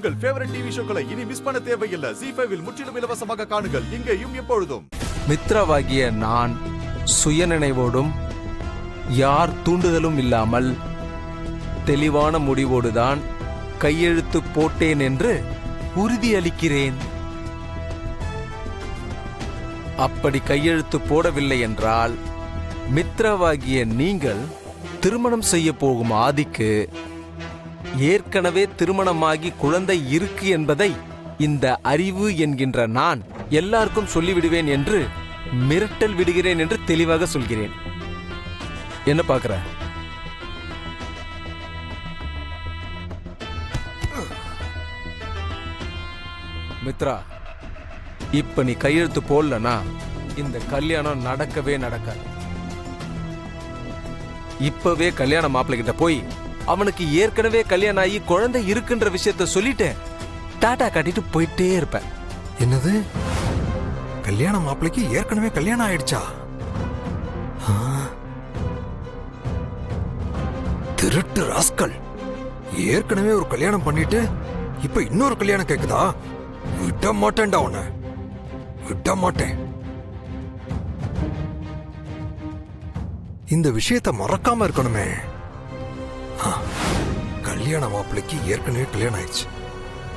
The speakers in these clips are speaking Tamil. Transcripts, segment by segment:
உங்கள் ஃபேவரட் டிவி ஷோக்களை இனி மிஸ் பண்ண தேவையில்லை. ZEE5 இல் முற்றிலும் இலவசமாக காணுங்கள். இங்கேயும் எப்பொழுதும். மித்ராவாகிய நான் சுயநினைவோடும் யார் தூண்டுதலும் இல்லாமல் தெளிவான முடிவோடுதான் கையெழுத்து போட்டேன் என்று உறுதியளிக்கிறேன். அப்படி கையெழுத்து போடவில்லை என்றால் மித்ராவாகிய நீங்கள் திருமணம் செய்ய போகும் ஆதிக்கு ஏற்கனவே திருமணமாகி குழந்தை இருக்கு என்பதை இந்த அறிவு என்கின்ற நான் எல்லாருக்கும் சொல்லிவிடுவேன் என்று மிரட்டல் விடுகிறேன் என்று தெளிவாக சொல்கிறேன். என்ன பார்க்கிற? மித்ரா, இப்ப நீ கையெழுத்து போடலனா இந்த கல்யாணம் நடக்கவே நடக்காது. இப்பவே கல்யாண மாப்பிள்ளை கிட்ட போய் அவனுக்கு ஏற்கனவே கல்யாணம் ஆகி குழந்தை இருக்குன்ற விஷயத்த சொல்லிட்டு டாடா காட்டிட்டு போயிட்டே இருப்பேன். என்னது? கல்யாண மாப்பிள்ளைக்கு ஏற்கனவே கல்யாணம் ஆயிடுச்சா? திருட்டு ராஸ்கல், ஏற்கனவே ஒரு கல்யாணம் பண்ணிட்டு இப்ப இன்னொரு கல்யாணம் கேக்குதா? விட மாட்டேன்டா உன்னை, விட மாட்டேன். இந்த விஷயத்தை மறக்காம இருக்கணுமே. கல்யாண மாப்பிள்ளைக்கு ஏற்கனவே கல்யாணம் ஆயிடுச்சு.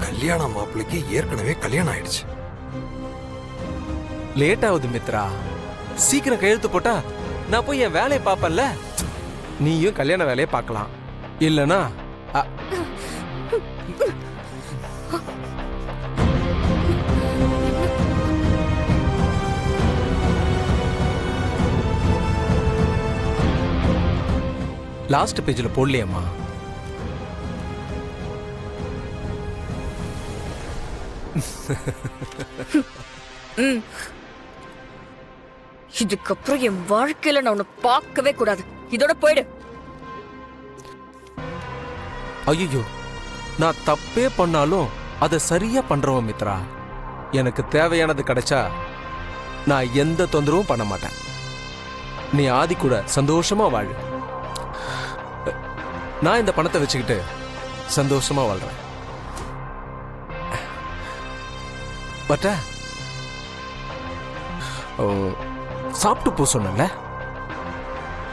கல்யாண மாப்பிள்ளைக்கு ஏற்கனவே கல்யாணம் ஆயிடுச்சு. லேட் ஆகுது மித்ரா, சீக்கிரம் கையெழுத்து போட்டா நான் போய் என் வேலையை பார்ப்பேன்ல. நீயும் கல்யாண வேலையை பார்க்கலாம். இல்லனா லாஸ்ட் பேஜில் போடலையம்மா? இதுக்கப்புறம் என் வாழ்க்கையில நான் உன்னை பார்க்கவே கூடாது. இதோட போயிடு. ஐயோ, நான் தப்பே பண்ணாலும் அதை சரியா பண்றவன் மித்ரா. எனக்கு தேவையானது கிடைச்சா நான் எந்த தொந்தரவும் பண்ண மாட்டேன். நீ ஆதி கூட சந்தோஷமா வாழு. நான் இந்த பணத்தை வச்சுக்கிட்டு சந்தோஷமா வாழ்றேன். பட்ட சாப்பிட்டு போ சொன்ன.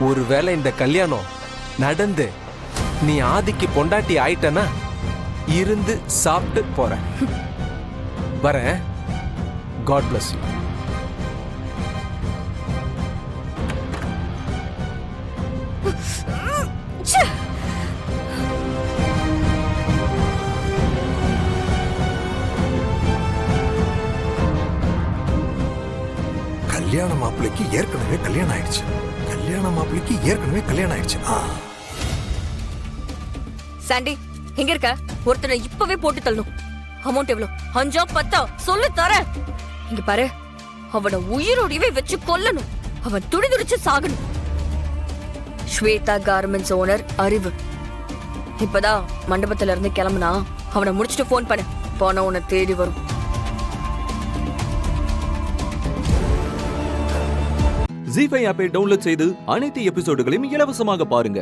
ஒருவேளை இந்த கல்யாணம் நடந்து நீ ஆதிக்கு பொண்டாட்டி ஆயிட்டனா இருந்து சாப்பிட்டு போற. வரேன். God bless you. கல்யாண மாப்பிள்ளைக்கு ஏற்கனவே கல்யாணம் ஆயிடுச்சு. கல்யாண மாப்பிள்ளைக்கு ஏற்கனவே கல்யாணம் ஆயிடுச்சு. சாண்டி, எங்க இருக்க? ஒருத்தனை இப்பவே போட்டு தள்ளணும். அமௌண்ட் எவ்வளவு? 5 10 சொல்லு தரேன். இங்க பாரு, அவனை உயிரோடவே வச்சு கொல்லணும். அவன் துடிதுடிச்சு சாகணும். ஸ்வேதா கார்மெண்ட்ஸ் ஓனர் அறிவு இப்பதான் மண்டபத்துல இருந்து கிளம்புனா அவனை முடிச்சுட்டு போன் பண்ணு. போன உன்னை தேடி வரும். ZEE5 ஆப்பை டவுன்லோட் செய்து அனைத்து எபிசோடுகளையும் இலவசமாக பாருங்க.